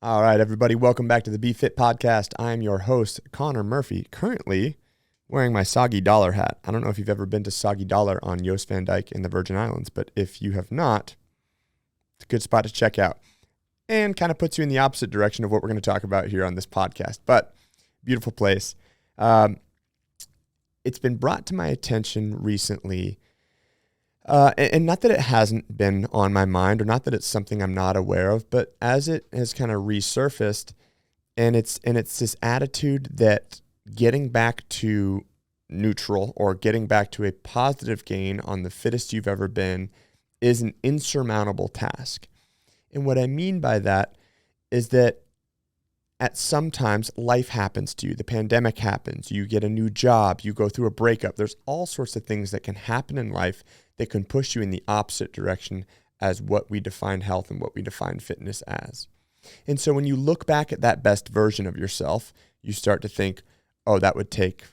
All right, everybody, welcome back to the Be Fit podcast. I'm your host, Conor Murphy, currently wearing my Soggy Dollar hat. I don't know if you've ever been to Soggy Dollar on Jost Van Dyke in the Virgin Islands, but if you have not, it's a good spot to check out and kind of puts you in the opposite direction of what we're going to talk about here on this podcast. But beautiful place. It's been brought to my attention recently, and not that it hasn't been on my mind or not that it's something I'm not aware of, but as it has kind of resurfaced, and it's this attitude that getting back to neutral or getting back to a positive gain on the fittest you've ever been is an insurmountable task. And what I mean by that is that at some times life happens to you. The pandemic happens. You get a new job. You go through a breakup. There's all sorts of things that can happen in life that can push you in the opposite direction as what we define health and what we define fitness as. And so when you look back at that best version of yourself, you start to think, oh, that would take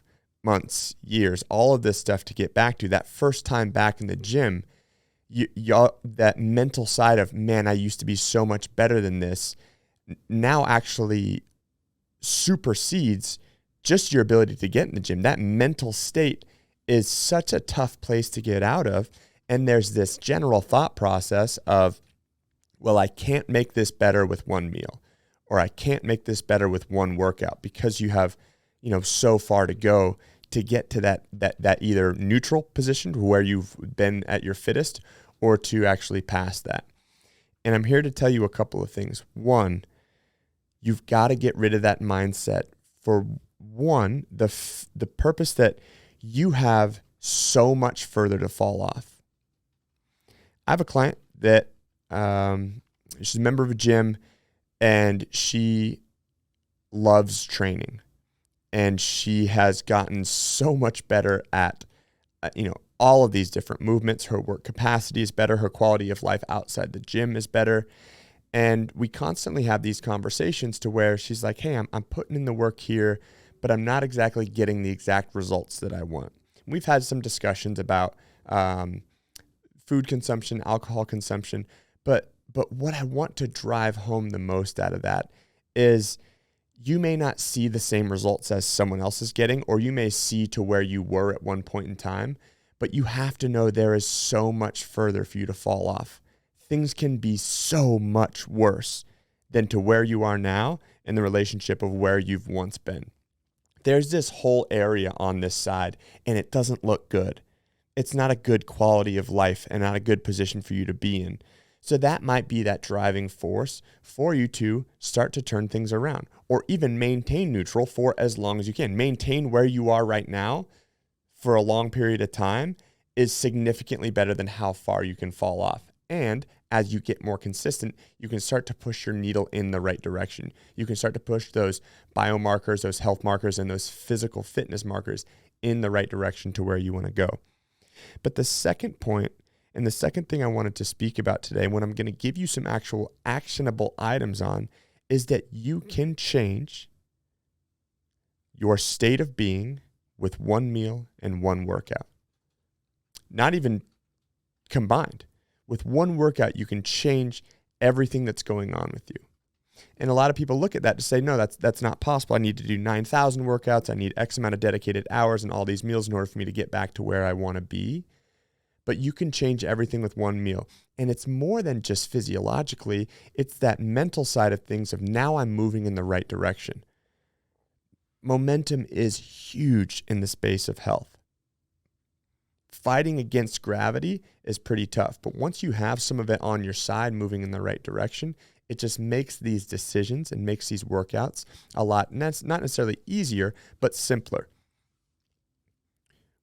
months, years, all of this stuff to get back to. That first time back in the gym, that mental side of, man, I used to be so much better than this, now actually supersedes just your ability to get in the gym. That mental state is such a tough place to get out of. And there's this general thought process of, well, I can't make this better with one meal, or I can't make this better with one workout, because you have, so far to go to get to that either neutral position where you've been at your fittest, or to actually pass that. And I'm here to tell you a couple of things. One, you've got to get rid of that mindset. For one, the purpose that you have so much further to fall off. I have a client that she's a member of a gym, and she loves training, and she has gotten so much better at all of these different movements. Her work capacity is better. Her quality of life outside the gym is better. And we constantly have these conversations to where she's like, hey, I'm putting in the work here, but I'm not exactly getting the exact results that I want. We've had some discussions about food consumption, alcohol consumption, but what I want to drive home the most out of that is you may not see the same results as someone else is getting, or you may see to where you were at one point in time, but you have to know there is so much further for you to fall off. Things can be so much worse than to where you are now in the relationship of where you've once been. There's this whole area on this side, and it doesn't look good. It's not a good quality of life and not a good position for you to be in. So that might be that driving force for you to start to turn things around, or even maintain neutral for as long as you can. Maintain where you are right now for a long period of time is significantly better than how far you can fall off. And as you get more consistent, you can start to push your needle in the right direction. You can start to push those biomarkers, those health markers, and those physical fitness markers in the right direction to where you want to go. But the second point, and the second thing I wanted to speak about today, what I'm going to give you some actual actionable items on, is that you can change your state of being with one meal and one workout. Not even combined. With one workout, you can change everything that's going on with you. And a lot of people look at that to say, no, that's not possible. I need to do 9,000 workouts. I need X amount of dedicated hours and all these meals in order for me to get back to where I want to be. But you can change everything with one meal. And it's more than just physiologically. It's that mental side of things of, now I'm moving in the right direction. Momentum is huge in the space of health. Fighting against gravity is pretty tough, but once you have some of it on your side moving in the right direction, it just makes these decisions and makes these workouts a lot, and that's not necessarily easier, but simpler.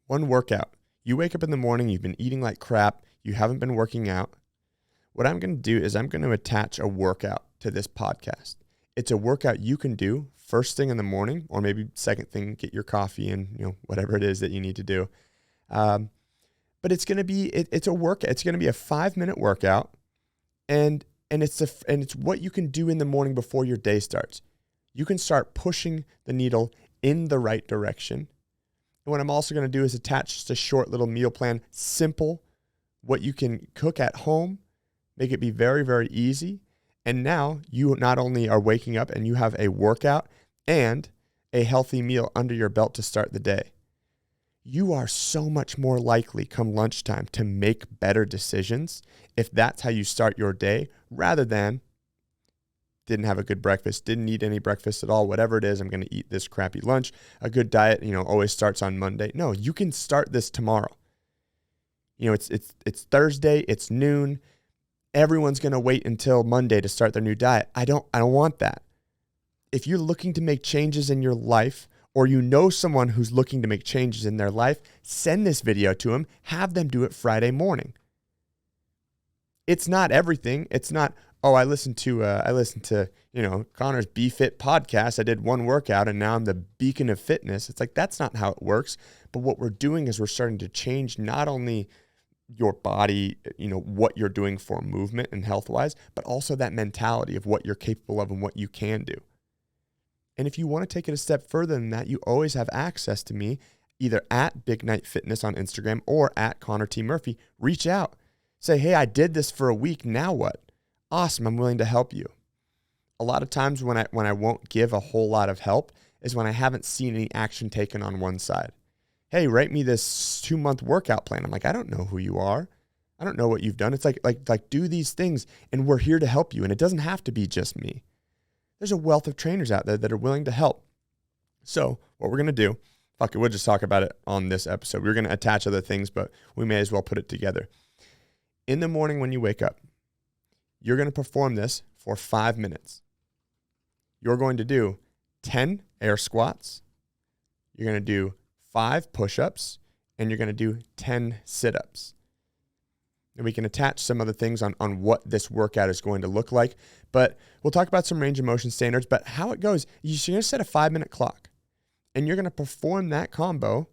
One workout. You wake up in the morning, you've been eating like crap, you haven't been working out. What I'm going to do is I'm going to attach a workout to this podcast. It's a workout you can do first thing in the morning, or maybe second thing, get your coffee in, whatever it is that you need to do. But it's going to be, it's a workout. It's going to be a 5-minute workout, and it's what you can do in the morning before your day starts. You can start pushing the needle in the right direction. And what I'm also going to do is attach just a short little meal plan, simple, what you can cook at home, make it be very, very easy, And now you not only are waking up and you have a workout and a healthy meal under your belt to start the day. You are so much more likely come lunchtime to make better decisions if that's how you start your day, rather than didn't have a good breakfast, didn't eat any breakfast at all, whatever it is, I'm going to eat this crappy lunch. A good diet, always starts on Monday. No, you can start this tomorrow. It's Thursday, it's noon. Everyone's going to wait until Monday to start their new diet. I don't want that. If you're looking to make changes in your life, or you know someone who's looking to make changes in their life, send this video to them, have them do it Friday morning. It's not everything. It's not, I listened to Conor's Be Fit podcast. I did one workout and now I'm the beacon of fitness. It's like, that's not how it works. But what we're doing is we're starting to change not only your body, what you're doing for movement and health-wise, but also that mentality of what you're capable of and what you can do. And if you want to take it a step further than that, you always have access to me, either at Big Night Fitness on Instagram or at Conor T. Murphy. Reach out. Say, hey, I did this for a week. Now what? Awesome. I'm willing to help you. A lot of times when I won't give a whole lot of help is when I haven't seen any action taken on one side. Hey, write me this 2-month workout plan. I'm like, I don't know who you are. I don't know what you've done. It's like do these things and we're here to help you. And it doesn't have to be just me. There's a wealth of trainers out there that are willing to help. So what we're going to do, we'll just talk about it on this episode. We're going to attach other things, but we may as well put it together. In the morning when you wake up, you're going to perform this for 5 minutes. You're going to do 10 air squats. You're going to do 5 push-ups, and you're going to do 10 sit-ups. And we can attach some other things on what this workout is going to look like. But we'll talk about some range of motion standards. But how it goes, you're going to set a 5-minute clock. And you're going to perform that combo,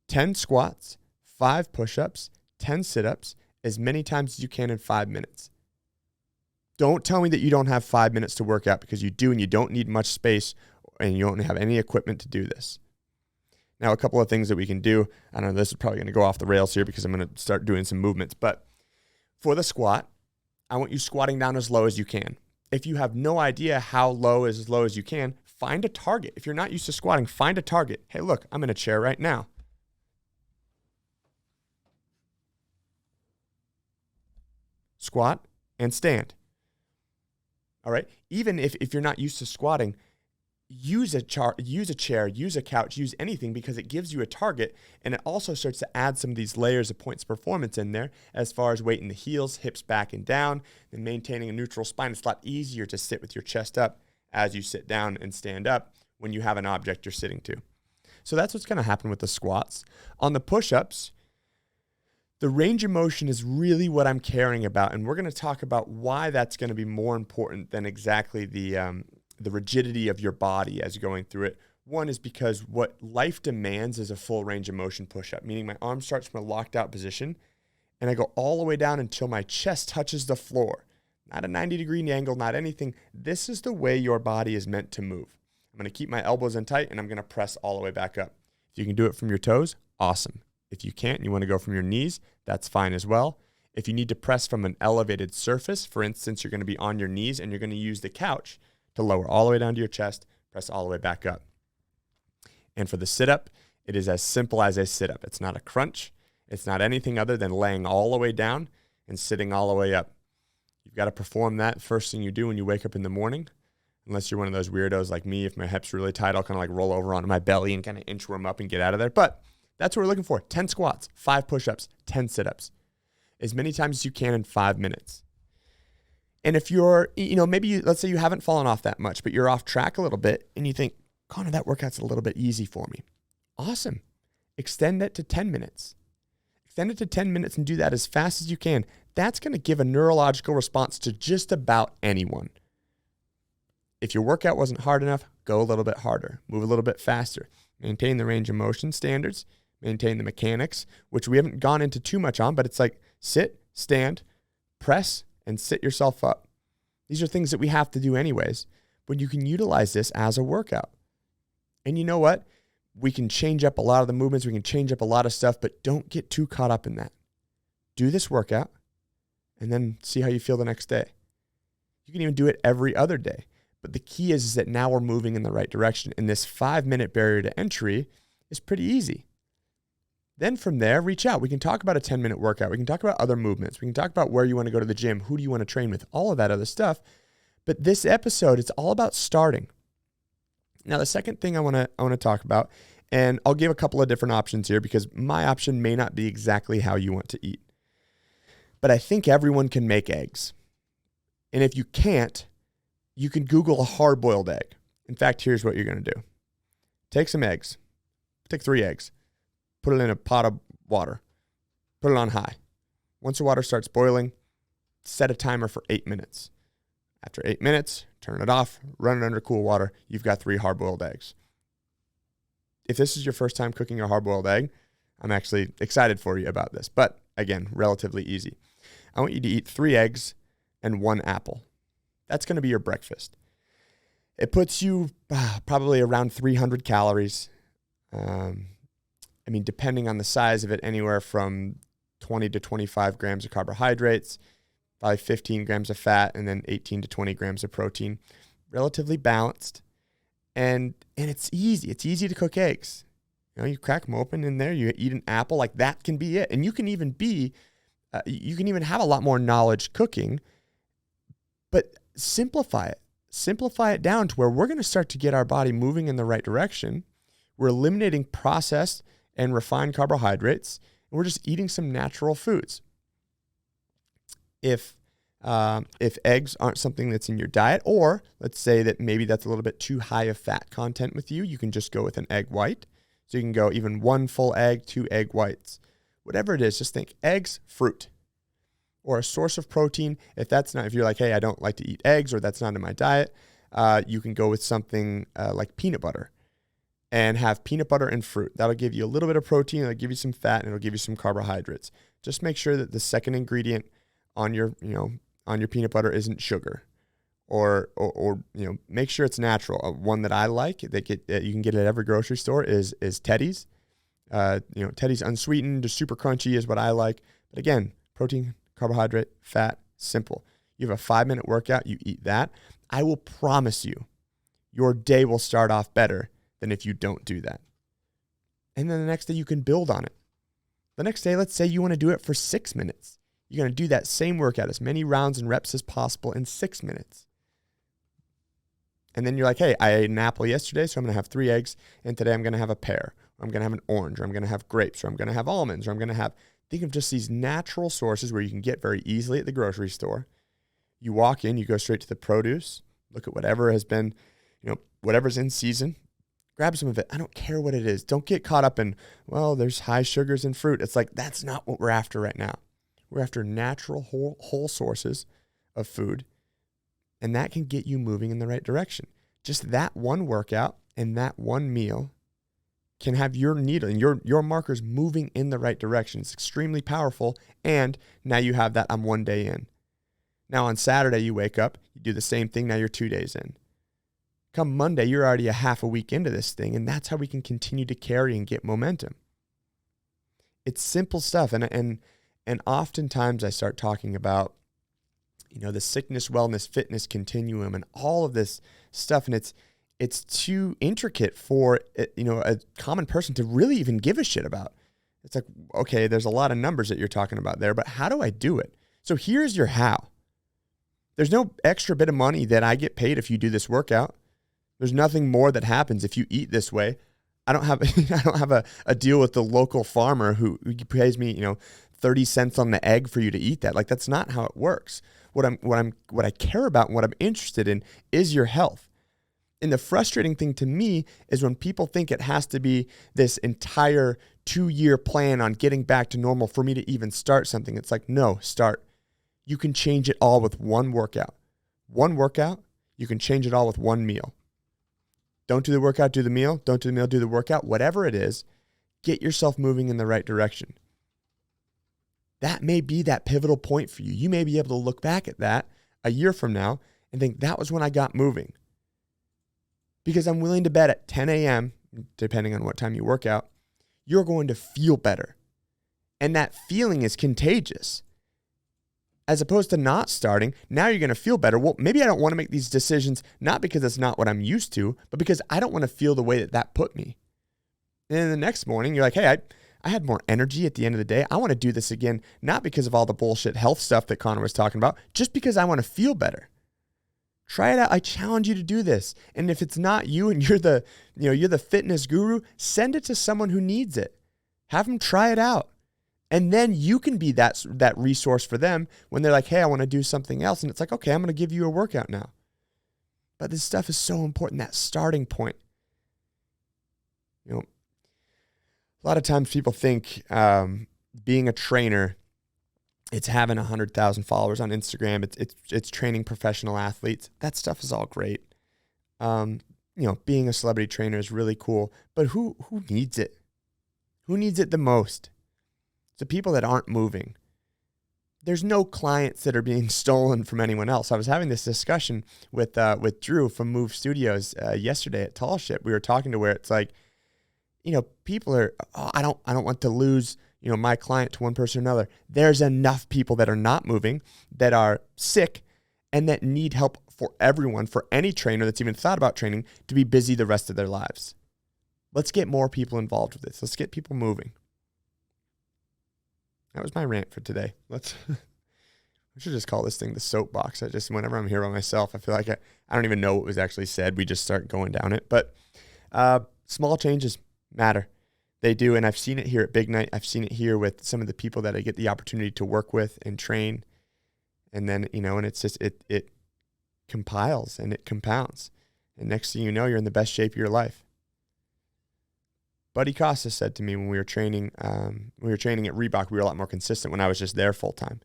10 squats, 5 push-ups, 10 sit-ups, as many times as you can in 5 minutes. Don't tell me that you don't have 5 minutes to work out, because you do, and you don't need much space, and you don't have any equipment to do this. Now, a couple of things that we can do. I don't know, this is probably going to go off the rails here because I'm going to start doing some movements. But for the squat, I want you squatting down as low as you can. If you have no idea how low is as low as you can, find a target. If you're not used to squatting, find a target. Hey, look, I'm in a chair right now. Squat and stand. All right. Even if you're not used to squatting, use a chair, use a couch, use anything, because it gives you a target, and it also starts to add some of these layers of points of performance in there as far as weight in the heels, hips back and down, and maintaining a neutral spine. It's a lot easier to sit with your chest up as you sit down and stand up when you have an object you're sitting to. So that's what's going to happen with the squats. On the push-ups, the range of motion is really what I'm caring about, and we're going to talk about why that's going to be more important than exactly the rigidity of your body as you're going through it. One is because what life demands is a full range of motion push-up, meaning my arm starts from a locked out position and I go all the way down until my chest touches the floor. Not a 90-degree angle, not anything. This is the way your body is meant to move. I'm going to keep my elbows in tight and I'm going to press all the way back up. If you can do it from your toes, awesome. If you can't and you want to go from your knees, that's fine as well. If you need to press from an elevated surface, for instance, you're going to be on your knees and you're going to use the couch to lower all the way down to your chest, press all the way back up. And for the sit-up, it is as simple as a sit-up. It's not a crunch. It's not anything other than laying all the way down and sitting all the way up. You've got to perform that first thing you do when you wake up in the morning. Unless you're one of those weirdos like me, if my hips are really tight, I'll kind of like roll over onto my belly and kind of inchworm up and get out of there. But that's what we're looking for. 10 squats, 5 push-ups, 10 sit-ups. As many times as you can in 5 minutes. And if you're, let's say you haven't fallen off that much, but you're off track a little bit and you think, Conor, that workout's a little bit easy for me. Awesome. Extend it to 10 minutes. Extend it to 10 minutes and do that as fast as you can. That's going to give a neurological response to just about anyone. If your workout wasn't hard enough, go a little bit harder. Move a little bit faster. Maintain the range of motion standards. Maintain the mechanics, which we haven't gone into too much on, but it's like sit, stand, press, and sit yourself up. These are things that we have to do anyways, but you can utilize this as a workout. And you know what? We can change up a lot of the movements. We can change up a lot of stuff, but don't get too caught up in that. Do this workout and then see how you feel the next day. You can even do it every other day. But the key is that now we're moving in the right direction. And this 5-minute barrier to entry is pretty easy. Then from there, reach out. We can talk about a 10-minute workout. We can talk about other movements. We can talk about where you want to go to the gym. Who do you want to train with? All of that other stuff. But this episode, it's all about starting. Now, the second thing I want to talk about, and I'll give a couple of different options here because my option may not be exactly how you want to eat. But I think everyone can make eggs. And if you can't, you can Google a hard-boiled egg. In fact, here's what you're going to do. Take some eggs. Take 3 eggs. Put it in a pot of water. Put it on high. Once the water starts boiling, set a timer for 8 minutes. After 8 minutes, turn it off, run it under cool water. You've got 3 hard-boiled eggs. If this is your first time cooking a hard-boiled egg, I'm actually excited for you about this. But again, relatively easy. I want you to eat 3 eggs and 1 apple. That's going to be your breakfast. It puts you probably around 300 calories. Depending on the size of it, anywhere from 20 to 25 grams of carbohydrates, probably 15 grams of fat, and then 18 to 20 grams of protein. Relatively balanced. And it's easy. It's easy to cook eggs. You crack them open in there, you eat an apple, like that can be it. And you can even have a lot more knowledge cooking, but simplify it. Simplify it down to where we're going to start to get our body moving in the right direction. We're eliminating processed and refined carbohydrates, and we're just eating some natural foods. If eggs aren't something that's in your diet, or let's say that maybe that's a little bit too high of fat content with you, you can just go with an egg white. So you can go even 1 full egg, 2 egg whites. Whatever it is, just think eggs, fruit, or a source of protein. If you're like, hey, I don't like to eat eggs, or that's not in my diet, you can go with something like peanut butter and have peanut butter and fruit. That'll give you a little bit of protein, it'll give you some fat, and it'll give you some carbohydrates. Just make sure that the second ingredient on your peanut butter isn't sugar, or make sure it's natural. One that I like that you can get at every grocery store is Teddy's. Teddy's unsweetened, just super crunchy is what I like. But again, protein, carbohydrate, fat, simple. You have a 5-minute workout, you eat that. I will promise you, your day will start off better than if you don't do that. And then the next day you can build on it. The next day, let's say you want to do it for 6 minutes. You're going to do that same workout, as many rounds and reps as possible in 6 minutes. And then you're like, hey, I ate an apple yesterday, so I'm going to have 3 eggs, and today I'm going to have a pear, or I'm going to have an orange, or I'm going to have grapes, or I'm going to have almonds, or I'm going to have, think of just these natural sources where you can get very easily at the grocery store. You walk in, you go straight to the produce, look at whatever has been, whatever's in season, grab some of it. I don't care what it is. Don't get caught up in, well, there's high sugars in fruit. It's like, that's not what we're after right now. We're after natural whole sources of food, and that can get you moving in the right direction. Just that one workout and that one meal can have your needle and your markers moving in the right direction. It's extremely powerful, and now you have that, I'm 1 day in. Now on Saturday, you wake up, you do the same thing, now you're 2 days in. Come Monday, you're already a half a week into this thing, and that's how we can continue to carry and get momentum. It's simple stuff, and oftentimes I start talking about, the sickness, wellness, fitness continuum and all of this stuff. And it's too intricate for, a common person to really even give a shit about. It's like, okay, there's a lot of numbers that you're talking about there, but how do I do it? So here's your how. There's no extra bit of money that I get paid if you do this workout. There's nothing more that happens if you eat this way. I don't have a deal with the local farmer who pays me, 30 cents on the egg for you to eat that. Like, that's not how it works. What I care about and what I'm interested in is your health. And the frustrating thing to me is when people think it has to be this entire 2-year plan on getting back to normal for me to even start something. It's like, no, start. You can change it all with one workout. One workout, you can change it all with one meal. Don't do the workout, do the meal. Don't do the meal, do the workout. Whatever it is, get yourself moving in the right direction. That may be that pivotal point for you. You may be able to look back at that a year from now and think, that was when I got moving. Because I'm willing to bet at 10 a.m., depending on what time you work out, you're going to feel better. And that feeling is contagious. as opposed to not starting. Now you're going to feel better. Well, maybe I don't want to make these decisions, not because it's not what I'm used to, but because I don't want to feel the way that that put me. And then the next morning, you're like, hey, I had more energy at the end of the day. I want to do this again, not because of all the bullshit health stuff that Conor was talking about, just because I want to feel better. Try it out. I challenge you to do this. And if it's not you and you're the fitness guru, send it to someone who needs it. Have them try it out. And then you can be that resource for them when they're like, hey, I want to do something else. And it's like, okay, I'm going to give you a workout now. But this stuff is so important, that starting point. A lot of times people think being a trainer, it's having 100,000 followers on Instagram. It's training professional athletes. That stuff is all great. Being a celebrity trainer is really cool. But who needs it? Who needs it the most? It's the people that aren't moving. There's no clients that are being stolen from anyone else. I was having this discussion with Drew from Move Studios yesterday at Tall Ship. We were talking to where it's like, people are, I don't want to lose, my client to one person or another. There's enough people that are not moving, that are sick, and that need help for everyone, for any trainer that's even thought about training, to be busy the rest of their lives. Let's get more people involved with this. Let's get people moving. That was my rant for today. I should just call this thing the soapbox. Whenever I'm here by myself, I feel like I don't even know what was actually said. We just start going down it. But small changes matter. They do. And I've seen it here at Big Night. I've seen it here with some of the people that I get the opportunity to work with and train. And then, and it's just, it compiles and it compounds. And next thing you know, you're in the best shape of your life. Buddy Costa said to me when we were training at Reebok, we were a lot more consistent when I was just there full time.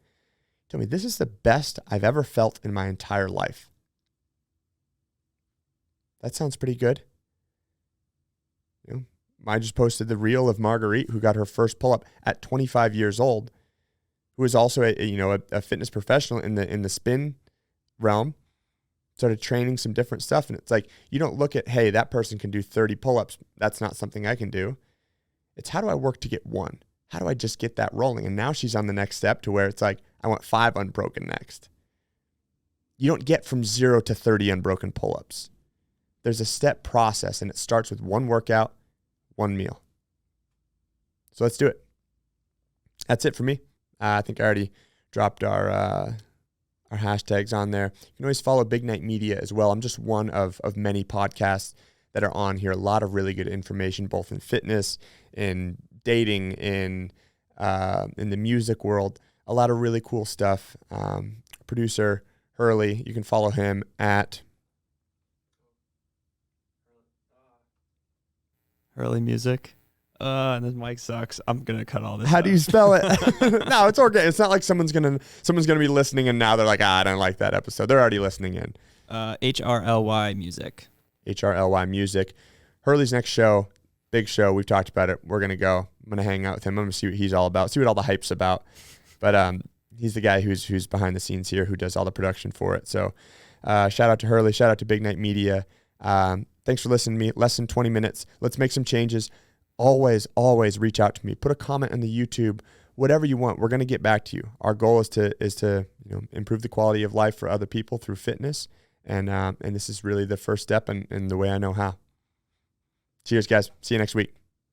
He told me, this is the best I've ever felt in my entire life. That sounds pretty good. I just posted the reel of Marguerite, who got her first pull-up at 25 years old, who is also a fitness professional in the spin realm, started training some different stuff. And it's like, you don't look at, hey, that person can do 30 pull-ups. That's not something I can do. It's how do I work to get one? How do I just get that rolling? And now she's on the next step to where it's like, I want 5 unbroken next. You don't get from 0 to 30 unbroken pull-ups. There's a step process, and it starts with one workout, one meal. So let's do it. That's it for me. I think I already dropped our hashtags on there. You can always follow Big Night Media as well. I'm just one of many podcasts that are on here. A lot of really good information, both in fitness, in dating, in the music world. A lot of really cool stuff. Producer Hurley, you can follow him at Hurley Music. And this mic sucks. I'm gonna cut all this. How do you spell it? No, it's okay. It's not like someone's gonna be listening and now they're like, I don't like that episode. They're already listening in. HRLY Music. HRLY Music. Hurley's next show, big show. We've talked about it. We're gonna go. I'm gonna hang out with him. I'm gonna see what he's all about. See what all the hype's about. But he's the guy who's behind the scenes here, who does all the production for it. So shout out to Hurley. Shout out to Big Night Media. Thanks for listening to me. Less than 20 minutes. Let's make some changes. Always reach out to me. Put a comment on the YouTube, whatever you want. We're going to get back to you. Our goal is to improve the quality of life for other people through fitness. And this is really the first step in the way I know how. Cheers, guys. See you next week.